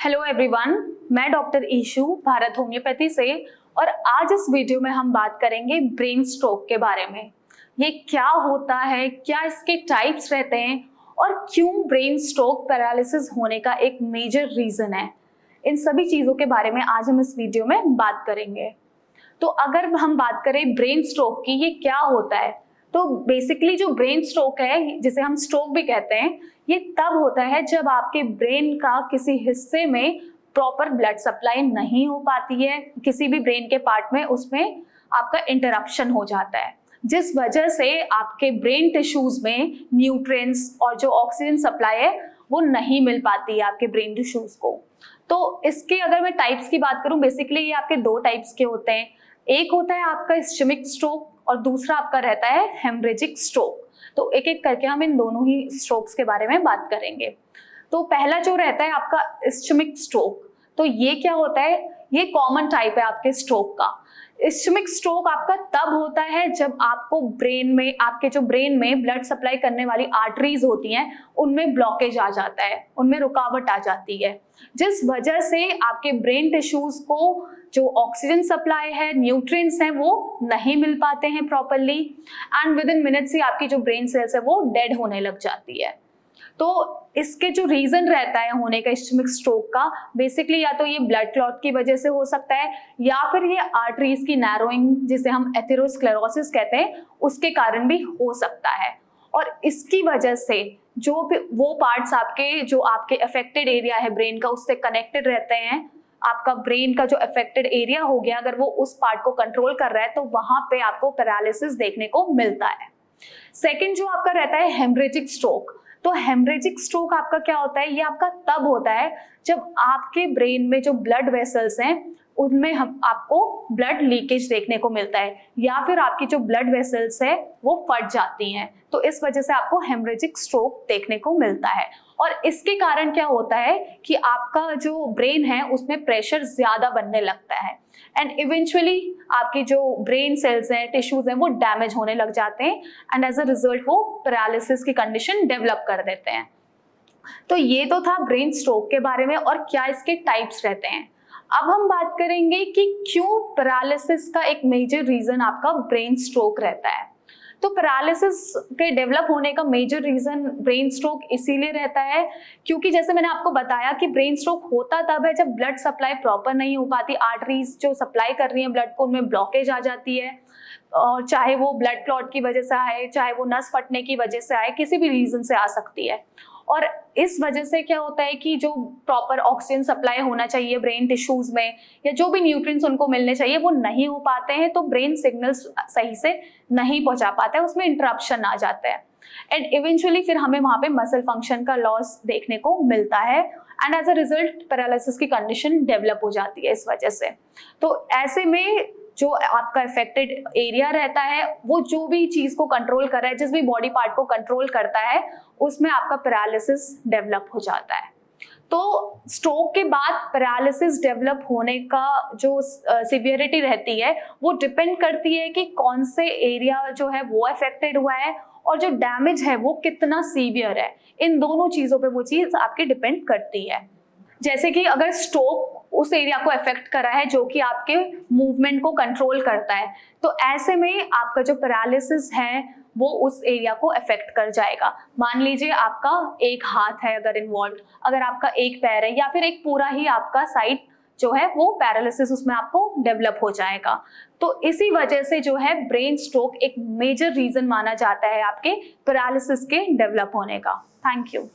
Hello everyone, मैं doctor ईशू Bharat homeopathy से। और आज इस वीडियो में हम बात करेंगे ब्रेन स्ट्रोक के बारे में। ये क्या होता है, क्या इसके टाइप्स रहते हैं और क्यों ब्रेन स्ट्रोक पैरालिसिस होने का एक मेजर रीजन है। इन सभी चीज़ों के बारे में आज हम इस वीडियो में बात करेंगे। तो अगर हम बात करें ब्रेन स्ट्रोक की, ये क्या होता है, तो बेसिकली जो ब्रेन स्ट्रोक है, जिसे हम स्ट्रोक भी कहते हैं, ये तब होता है जब आपके ब्रेन का किसी हिस्से में प्रॉपर ब्लड सप्लाई नहीं हो पाती है, किसी भी ब्रेन के पार्ट में उसमें आपका इंटरप्शन हो जाता है, जिस वजह से आपके ब्रेन टिश्यूज में न्यूट्रिएंट्स और जो ऑक्सीजन सप्लाई है वो नहीं मिल पाती है आपके ब्रेन टिश्यूज को। तो इसके अगर मैं टाइप्स की बात करूं, बेसिकली ये आपके दो टाइप्स के होते हैं। एक होता है आपका इस्केमिक स्ट्रोक और दूसरा आपका रहता है हेमरेजिक स्ट्रोक। तो एक एक करके हम इन दोनों ही स्ट्रोक्स के बारे में बात करेंगे। तो पहला जो रहता है आपका इस्केमिक स्ट्रोक, तो ये क्या होता है, ये कॉमन टाइप है आपके स्ट्रोक का। इस्केमिक स्ट्रोक आपका तब होता है जब आपको ब्रेन में, आपके जो ब्रेन में ब्लड सप्लाई करने वाली आर्टरीज होती हैं उनमें ब्लॉकेज आ जाता है, उनमें रुकावट आ जाती है, जिस वजह से आपके ब्रेन टिश्यूज को जो ऑक्सीजन सप्लाई है, न्यूट्रिएंट्स हैं, वो नहीं मिल पाते हैं properly, and within minutes ही आपकी जो ब्रेन सेल्स है वो डेड होने लग जाती है। तो इसके जो रीजन रहता है होने का इस्केमिक स्ट्रोक का, बेसिकली या तो ये ब्लड क्लॉट की वजह से हो सकता है या फिर ये आर्टरीज की नैरोइंग, जिसे हम एथेरोस्क्लेरोसिस कहते हैं, उसके कारण भी हो सकता है। और इसकी वजह से जो भी वो पार्ट्स आपके जो आपके अफेक्टेड एरिया है ब्रेन का उससे कनेक्टेड रहते हैं, आपका ब्रेन का जो अफेक्टेड एरिया हो गया अगर वो उस पार्ट को कंट्रोल कर रहा है तो वहां पे आपको पैरालिसिस देखने को मिलता है। सेकंड जो आपका रहता है हेमरेजिक स्ट्रोक। तो हेमरेजिक स्ट्रोक आपका क्या होता है, ये आपका तब होता है जब आपके ब्रेन में जो ब्लड वेसल्स हैं उनमें आपको ब्लड लीकेज देखने को मिलता है, या फिर आपकी जो ब्लड वेसल्स है वो फट जाती हैं, तो इस वजह से आपको हेमरेजिक स्ट्रोक देखने को मिलता है। और इसके कारण क्या होता है कि आपका जो ब्रेन है उसमें प्रेशर ज्यादा बनने लगता है एंड इवेंचुअली आपकी जो ब्रेन सेल्स हैं, टिश्यूज हैं, वो डैमेज होने लग जाते हैं एंड एज अ रिजल्ट वो पैरालिसिस की कंडीशन डेवलप कर देते हैं। तो ये तो था ब्रेन स्ट्रोक के बारे में और क्या इसके टाइप्स रहते हैं। अब हम बात करेंगे कि क्यों पैरालिसिस का एक मेजर रीजन आपका ब्रेन स्ट्रोक रहता है। तो पैरालिसिस के डेवलप होने का मेजर रीजन ब्रेन स्ट्रोक इसीलिए रहता है क्योंकि जैसे मैंने आपको बताया कि ब्रेन स्ट्रोक होता तब है जब ब्लड सप्लाई प्रॉपर नहीं हो पाती, आर्टरीज जो सप्लाई कर रही है ब्लड को उनमें ब्लॉकेज आ जाती है, और चाहे वो ब्लड क्लॉट की वजह से आए, चाहे वो नस फटने की वजह से आए, किसी भी रीजन से आ सकती है। और इस वजह से क्या होता है कि जो प्रॉपर ऑक्सीजन सप्लाई होना चाहिए ब्रेन टिश्यूज में या जो भी न्यूट्रिएंट्स उनको मिलने चाहिए वो नहीं हो पाते हैं, तो ब्रेन सिग्नल्स सही से नहीं पहुंचा पाता है, उसमें इंटरप्शन आ जाता है एंड इवेंचुअली फिर हमें वहां पे मसल फंक्शन का लॉस देखने को मिलता है and as a result paralysis की कंडीशन डेवलप हो जाती है इस वजह से। तो ऐसे में जो आपका अफेक्टेड एरिया रहता है वो जो भी चीज को कंट्रोल कर रहा है, जिस भी बॉडी पार्ट को कंट्रोल करता है, उसमें आपका पैरालिसिस डेवलप हो जाता है। तो स्ट्रोक के बाद पैरालिसिस डेवलप होने का जो सिवियरिटी रहती है वो डिपेंड करती है कि कौन से एरिया जो है वो अफेक्टेड हुआ है और जो डैमेज है वो कितना सीवियर है। इन दोनों चीजों पे वो चीज आपके डिपेंड करती है। जैसे कि अगर स्ट्रोक उस एरिया को अफेक्ट करा है जो कि आपके मूवमेंट को कंट्रोल करता है, तो ऐसे में आपका जो पैरालिसिस है वो उस एरिया को अफेक्ट कर जाएगा। मान लीजिए आपका एक हाथ है अगर इन्वॉल्व, अगर आपका एक पैर है या फिर एक पूरा ही आपका साइड जो है वो पैरालिसिस उसमें आपको डेवलप हो जाएगा। तो इसी वजह से जो है ब्रेन स्ट्रोक एक मेजर रीजन माना जाता है आपके पैरालिसिस के डेवलप होने का। Thank you.